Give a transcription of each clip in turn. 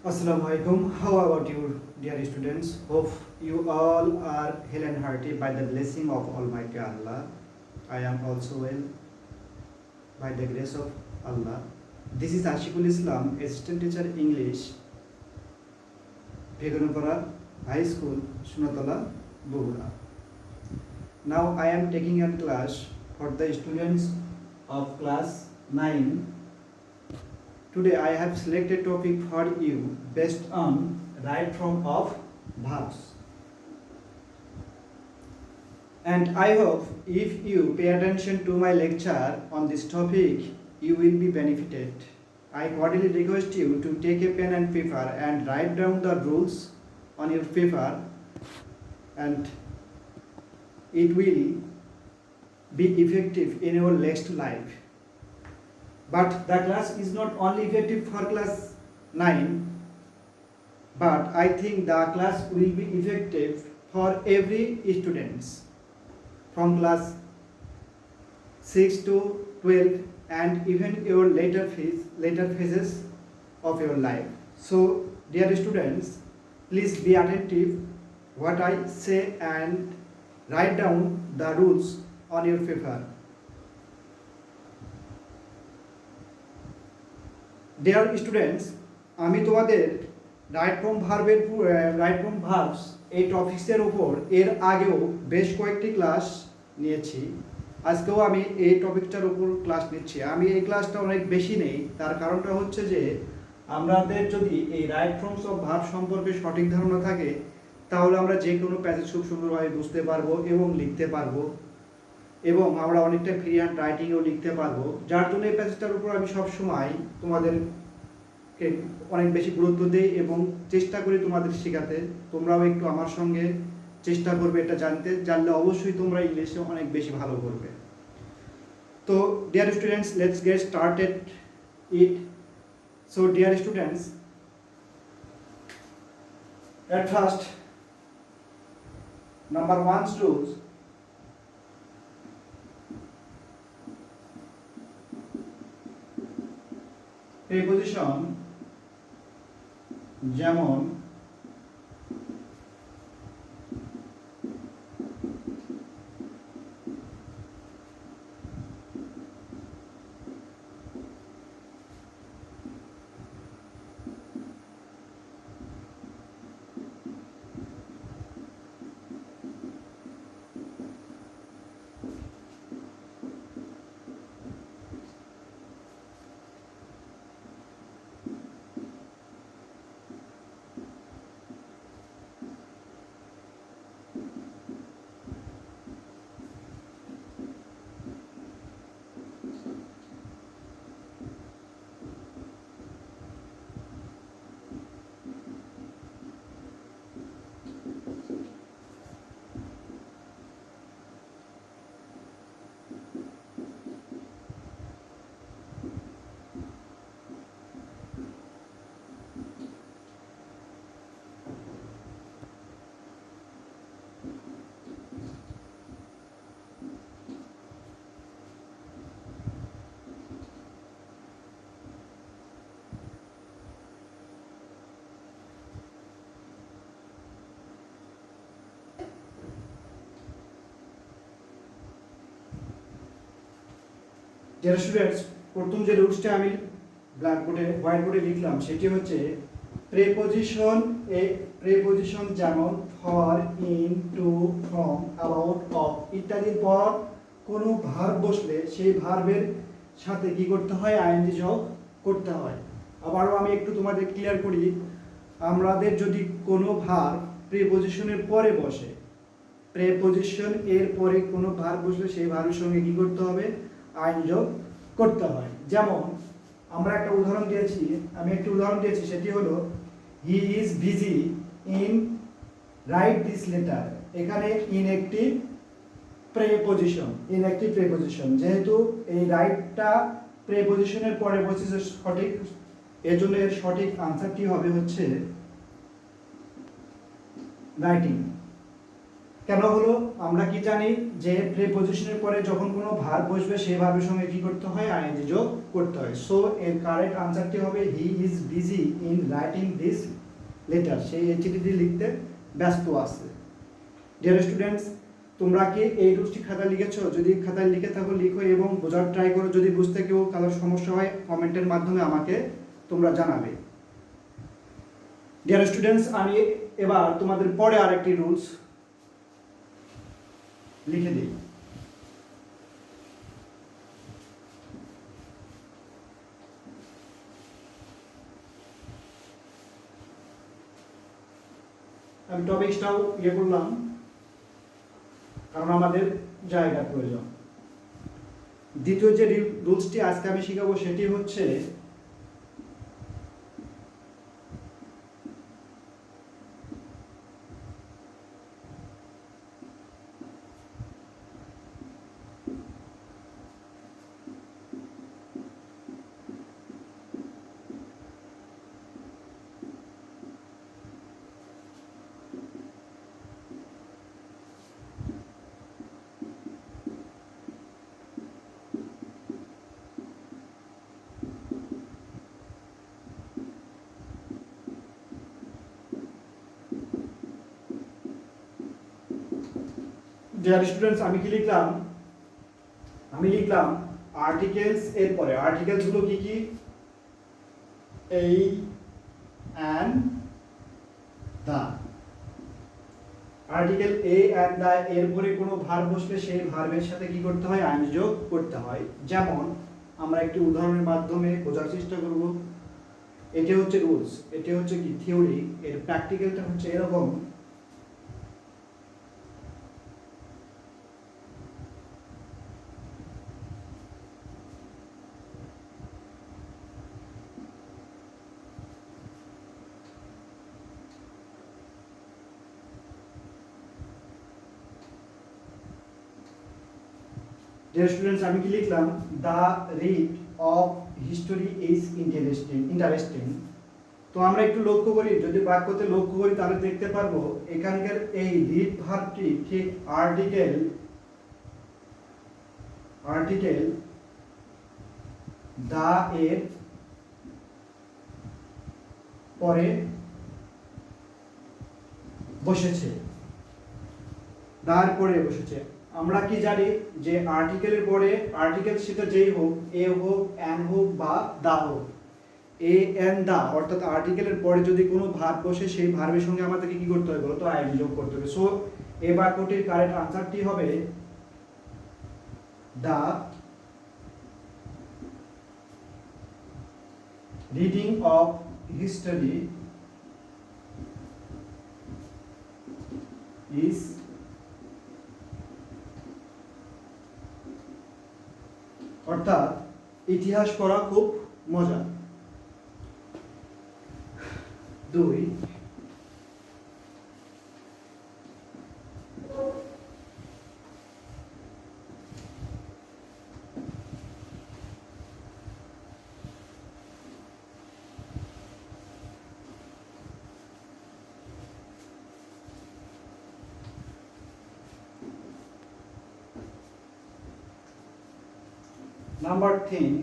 Assalamu alaikum. How about you, dear students? Hope you all are hale and hearty by the blessing of Almighty Allah. I am also well by the grace of Allah. This is Ashikul Islam, Assistant Teacher English, Begunapara High School, Sunatola, Bogura. Now I am taking a class for the students of class 9. Today I have selected topic for you based on right form of verbs. And I hope if you pay attention to my lecture on this topic, you will be benefited. I cordially request you to take a pen and paper and write down the rules on your paper, and it will be effective in your next life. But the class is not only effective for class 9, but I think the class will be effective for every students from class 6 to 12 and even your later phases of your life. So dear students, please be attentive what I say and write down the rules on your paper. Dear students, আমি তোমাদের right from verbs এই টপিক্সের উপর এর আগেও বেশ কয়েকটি class নিয়েছি। আজকেও আমি এই টপিকটার উপর ক্লাস নিচ্ছি। আমি এই ক্লাসটা অনেক বেশি নেই, তার কারণটা হচ্ছে যে আমাদের যদি এই রাইট ফর্মস অফ ভার্ব সম্পর্কে সঠিক ধারণা থাকে, তাহলে আমরা যে কোনো প্যাসেজ খুব সুন্দরভাবে বুঝতে পারবো এবং লিখতে পারবো, এবং আমরা অনেকটা ফ্রি হ্যান্ড রাইটিংও লিখতে পারবো। যার জন্য এই প্যাসেজটার উপর আমি সবসময় তোমাদেরকে অনেক বেশি গুরুত্ব দিই এবং চেষ্টা করি তোমাদের শেখাতে। তোমরাও একটু আমার সঙ্গে চেষ্টা করবে এটা জানলে অবশ্যই তোমরা ইংলিশে অনেক বেশি ভালো করবে। তো dear students, let's get started it. So dear students, at first, number 1 rules. Preposition যেমন যারা স্টুডেন্টস, প্রথম যে রুলসটা আমি হোয়াইট বোর্ডে লিখলাম সেটি হচ্ছে প্রেপোজিশন যেমন for, in, to, from, about, of ইত্যাদির পর কোনো ভার্ব বসলে সেই ভার্বের সাথে কি করতে হয়? আইএনজি যোগ করতে হয়। আবারও আমি একটু তোমাদের ক্লিয়ার করি, আমাদের যদি কোনো ভার্ব প্রিপোজিশনের পরে বসে, প্রেপোজিশন এর পরে কোনো ভার্ব বসলে সেই ভার্বের সঙ্গে কি করতে হবে? আইন যোগ করতে হয়। যেমন আমি একটা উদাহরণ দিয়েছি, সেটি হলো he is busy in right this letter. এখানে ইন একটি প্রেপোজিশন, যেহেতু এই রাইটটা প্রেপোজিশনের পরে বসেছে সঠিক, এজন্য এর সঠিক আনসারটি হবে হচ্ছে রাইটিং। কেন হলো? আমরা কি জানি যে প্রিপজিশনের পরে যখন কোনো ভার্ব বসবে সেই ভার্বের সঙ্গে কি করতে হয়? আইএনজি যোগ করতে হয়। সো এর কারেক্ট আনসারটি হবে he is busy in writing this letter. সেই এই চিঠিটি লিখতে ব্যস্ত আছে। ডিয়ার স্টুডেন্টস, তোমরা কি এই রুলসটি খাতায় লিখেছো? যদি খাতায় লিখে থাকো লিখো এবং বোঝার ট্রাই করো। যদি বুঝতে কেউ কারোর সমস্যা হয় কমেন্টের মাধ্যমে আমাকে তোমরা জানাবে। ডিয়ার স্টুডেন্টস, আমি এবার তোমাদের পরে আরেকটি রুলস লিখে দিই। আমি টপিকসটাও করলাম কারণ আমাদের জায়গার প্রয়োজন। দ্বিতীয় যে রুলসটি আজকে আমি শিখাবো সেটি হচ্ছে ডিয়ার স্টুডেন্টস, আমি কি লিখলাম? আমি লিখলাম আর্টিকেলস এর পরে। আর্টিকেলস গুলো কি কি? এই, and, the. Article a and the এর পরে কোনো ভার্ব বসলে সেই ভার্বের সাথে কি করতে হয়? আইএনজি যোগ করতে হয়। যেমন আমরা একটি উদাহরণের মাধ্যমে বোঝার চেষ্টা করব। এটি হচ্ছে রুলস, এটি হচ্ছে কি থিওরি, এর প্র্যাকটিক্যালটা হচ্ছে এরকম। ডিয়ার স্টুডেন্টস, আমি কি লিখলাম? The read of history is interesting. তো আমরা একটু লক্ষ্য করি, যদি বাক্যতে লক্ষ্য করি তাহলে দেখতে পারবো এখানকার এই রিড ভার্বটি ঠিক আর্টিকেল দা এর পরে বসেছে, দার পরে বসেছে। আমরা কি জানি যে আর্টিকেলের পরে আর্টিকেল সেটা যেই হোক, এ হোক, অ্যান হোক বা দা হোক, এ এন দা অর্থাৎ আর্টিকেলের পরে যদি কোনো ভার্ব বসে সেই ভার্বের সঙ্গে আমাদেরকে কি করতে হবে বলো তো? আইএনজি যোগ করতে হবে। সো এই বাক্যটির কারেক্ট আনসারটি হবে দা রিডিং অফ হিস্টোরি ইজ অর্থাৎ ইতিহাস পড়া খুব মজা। 2, number 10,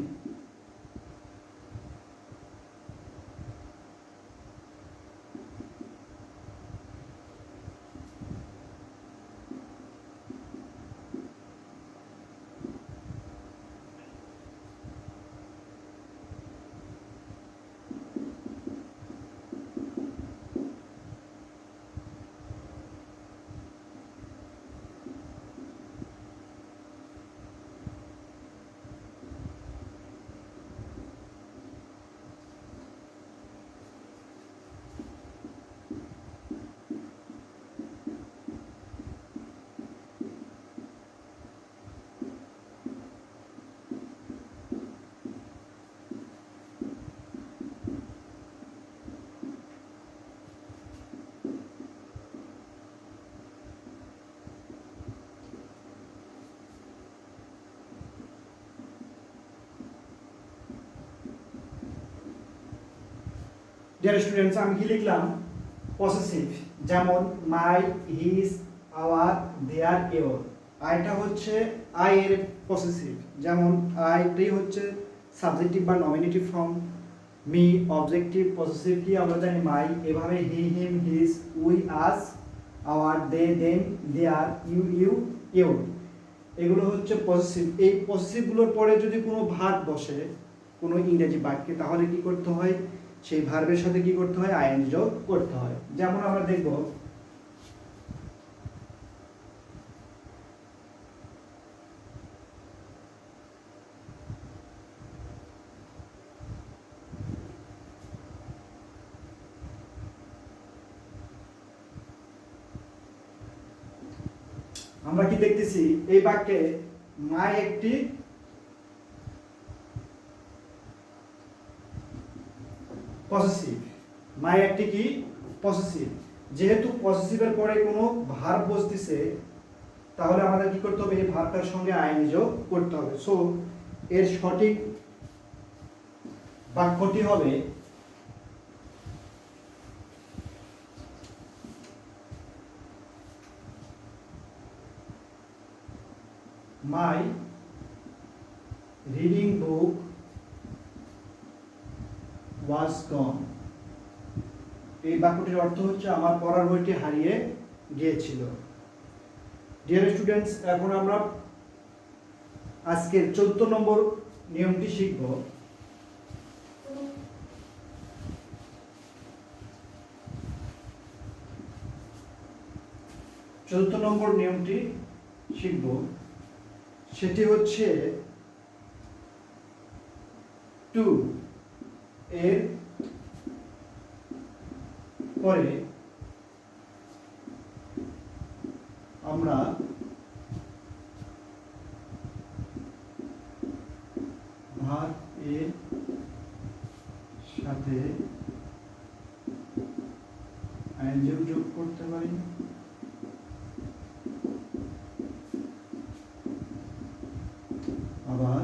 ডিয়ার স্টুডেন্টস, আমি কি লিখলাম? পসেসিভ। যেমন মাই, হিজ, আওয়ার, দেয়ার, ইওর। আইটা হচ্ছে আই এর পসেসিভ, যেমন আইটাই হচ্ছে সাবজেক্টিভ বা nominative form, me objective, possessive কি আমরা জানি মাই, এভাবে he, him, his, we, us, our, they, them, their, you, your, এগুলো হচ্ছে পসেসিভ। এই পসেসিভগুলোর পরে যদি কোনো ভার্ব বসে কোনো ইংরেজি বাক্যে, তাহলে কি করতে হয়, সেই ভার্বের সাথে কি করতে হয়, আইএনজি যোগ করতে হয়। যেমন আমরা দেখব আমরা কি দেখতেছি এই বাক্যে মাই একটি পসেসিভ, মাই একটি কি পসেসিভ। যেহেতু পসেসিভের পরে কোনো ভার্ব বসতেছে, তাহলে আমাদের কি করতে হবে, এই ভার্বটার সঙ্গে আইএনজি যোগ করতে হবে। সো এর সঠিক বাক্যটি হবে মাই রিডিং বুক ওয়াজ গন। এই বাক্যটির অর্থ হচ্ছে আমার পড়ার বইটি হারিয়ে গিয়েছিল। ডিয়ার স্টুডেন্টস, এখন আমরা আজকের 14 নম্বর নিয়মটি শিখব। চতুর্থ নম্বর নিয়মটি শিখব, সেটি হচ্ছে টু এর পরে আমরা ভার্ব এর সাথে আইএনজি যোগ করতে পারি, আবার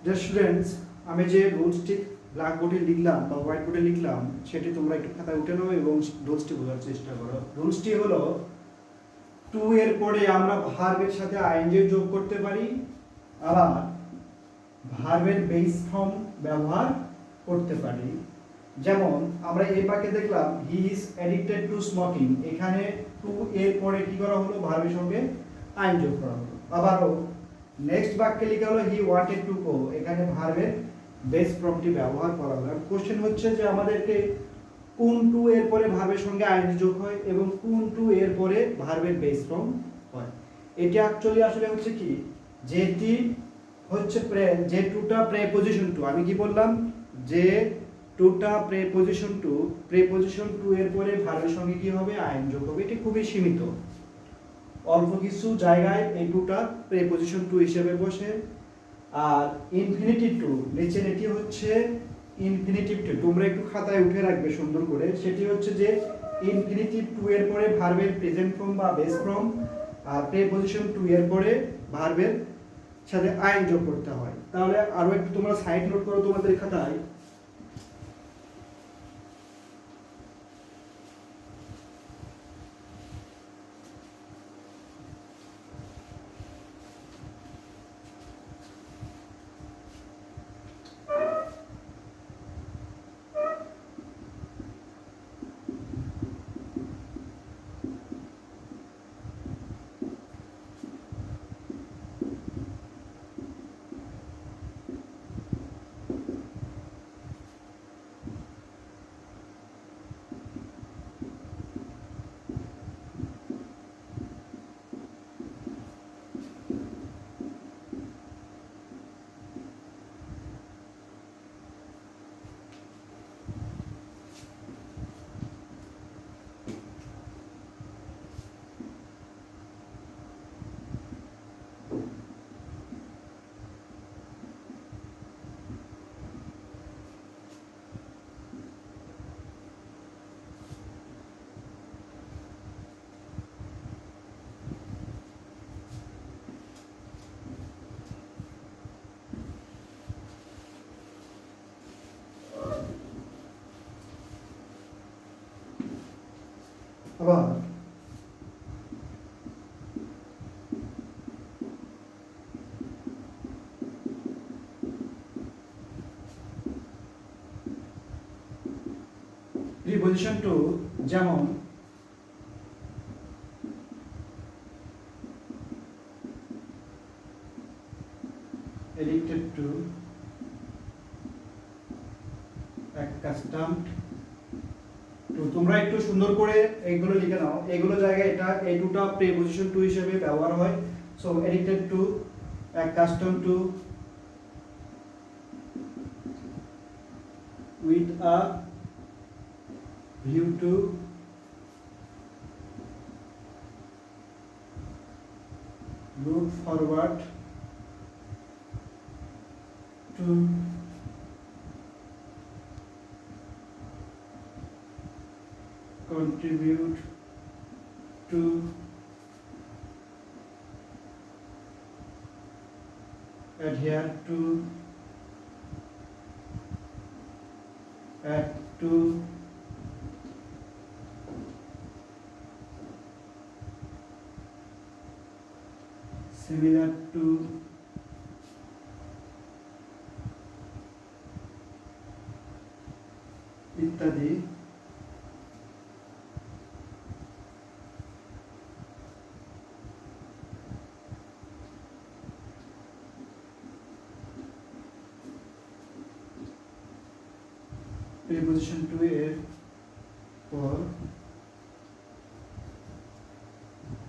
ডিয়ার স্টুডেন্টস, আমি যে রুলসটি ব্ল্যাকবোর্ডে লিখলাম বা হোয়াইট বোর্ডে লিখলাম, সেটি তোমরা একটু খাতায় উঠে নাও এবং রুলসটি বোঝার চেষ্টা করো। রুলসটি হলো টু এর পরে আমরা ভার্বের সাথে আইএনজি যোগ করতে পারি, আবার ভার্বের বেস ফর্ম ব্যবহার করতে পারি। যেমন আমরা এই বাক্যে দেখলাম he is addicted to smoking, এখানে টু এর পরে কি করা হলো, ভার্বের সঙ্গে আইএনজি যোগ করা হলো। আবারও নেক্সট বাক্যে লেখা হলো হি ওয়ান্টেড টু গো, এখানে ভার্বের বেস ফর্মটি ব্যবহার করা হলো। কোশ্চেন হচ্ছে যে আমাদেরকে কোন টু এর পরে ভার্বের সঙ্গে আইএনজি যোগ হয় এবং কোন টু এর পরে ভার্বের বেস ফর্ম হয়। এটা অ্যাকচুয়ালি আসলে হচ্ছে কি, যেটি হচ্ছে যে টুটা প্রেপজিশন টু, আমি কি বললাম, যে টুটা প্রেপজিশন টু এর পরে ভার্বের সঙ্গে কি হবে, আইএনজি যোগ হবে। এটি খুবই সীমিত, অল্প কিছু জায়গায় এই টুটা প্রেপজিশন টু হিসেবে বসে। আর ইনফিনিটিভ টু, নিচের এটি হচ্ছে ইনফিনিটিভ টু, তোমরা একটু খাতায় উঠে রাখবে সুন্দর করে। সেটি হচ্ছে যে ইনফিনিটিভ টু এর পরে ভার্বের প্রেজেন্ট ফর্ম বা বেস ফর্ম, আর প্রেপজিশন টু এর পরে ভার্বের সাথে আইন যোগ করতে হয়। তাহলে আরো একটু তোমরা সাইড নোট করো তোমাদের খাতায়। আবার প্রিপজিশন টু, যেমন addicted to, accustomed to। তোমরা একটু সুন্দর করে এইগুলো লিখে নাও, এগুলো জায়গায় এটা এই দুটো প্রিপজিশন টু হিসেবে ব্যবহার হয়। So addicted to, accustomed to, with a view to, look forward to, contribute to, adhere to, add to, similar to, ইত্যাদি। প্রিপজিশন টু এর পর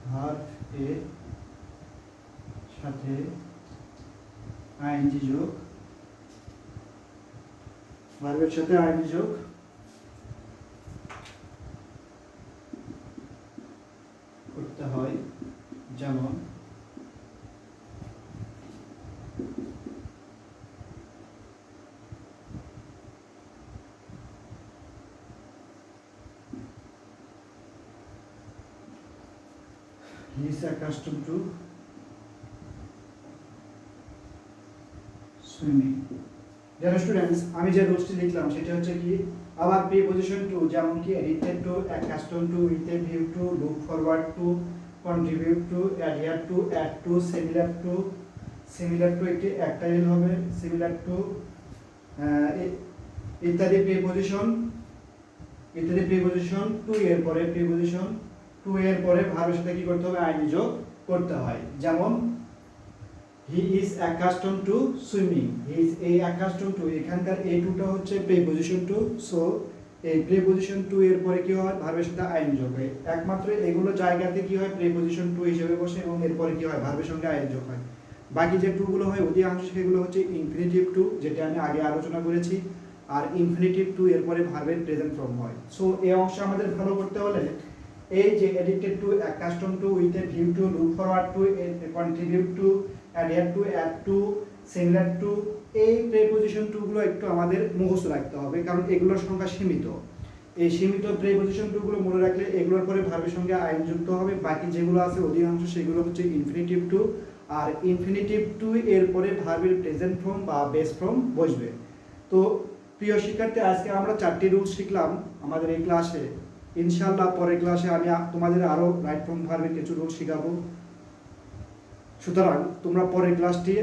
ভার্ব এর সাথে আইএনজি যোগ, ভার্বের সাথে আইএনজি যোগ করতে হয়। যেমন he is accustomed to swimming। যারা স্টুডেন্টস, আমি যে রুলসটি লিখলাম সেটা হচ্ছে কি, আবার প্রিপজিশন টু যেমন কি addicted to, accustomed to, with a view to, look forward to, contribute to, adhere to, add to, similar to একটি অ্যাক্টাইল হবে, similar to ইত্যাদি প্রিপজিশন টু এর পরে প্রিপজিশন টু এর পরে ভার্বের সাথে কি করতে হবে, আইএনজি যোগ করতে হয়। যেমন he is accustomed to swimming, he is accustomed to, এখানকার এই টুটা হচ্ছে প্রিপজিশন টু। সো এই প্রিপজিশন টু এর পরে কি হয়, ভার্বের সাথে আইএনজি যোগ হয়। একমাত্র এগুলো জায়গাতে কি হয়, প্রিপজিশন টু হিসেবে বসে এবং এরপরে কি হয়, ভার্বের সঙ্গে আইএনজি যোগ হয়। বাকি যে টুগুলো হয় অধিকাংশ সেগুলো হচ্ছে ইনফিনিটিভ টু, যেটা আমি আগে আলোচনা করেছি। আর ইনফিনিটিভ টু এরপরে ভার্বের প্রেজেন্ট ফর্ম হয়। সো এই অংশ আমাদের ভালো করতে হলে এই যে addicted to, accustomed to, with a view to, look forward to, contribute to, adhere to, add to, similar to, এই প্রিপজিশন টুগুলো একটু আমাদের মুখস্থ রাখতে হবে, কারণ এগুলোর সংখ্যা সীমিত। এই সীমিত প্রিপজিশন টুগুলো মনে রাখলে এগুলোর পরে ভার্বের সঙ্গে আইন যুক্ত হবে। বাকি যেগুলো আছে অধিকাংশ সেগুলো হচ্ছে ইনফিনিটিভ টু, আর ইনফিনিটিভ টু এর পরে ভার্বের প্রেজেন্ট ফর্ম বা বেস ফর্ম বসবে। তো প্রিয় শিক্ষার্থী, আজকে আমরা 4টি রুল শিখলাম আমাদের এই ক্লাসে। ইনশাআল্লাহ পরের ক্লাসে আমি তোমাদের আরও রাইট ফর্ম ভার্বের কিছু রুল শেখাবো। সুতরাং তোমরা পরের ক্লাসটি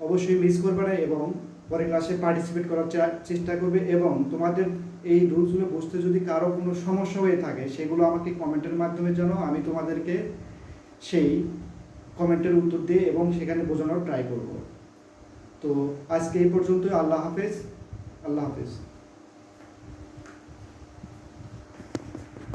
অবশ্যই মিস করবে না এবং পরের ক্লাসে পার্টিসিপেট করার চেষ্টা করবে। এবং তোমাদের এই রুলসগুলো বুঝতে যদি কারো কোনো সমস্যা হয়ে থাকে সেগুলো আমাকে কমেন্টের মাধ্যমে জানাও, আমি তোমাদেরকে সেই কমেন্টের উত্তর দিয়ে এবং সেখানে বোঝানোর ট্রাই করব। তো আজকে এই পর্যন্ত। আল্লাহ হাফেজ।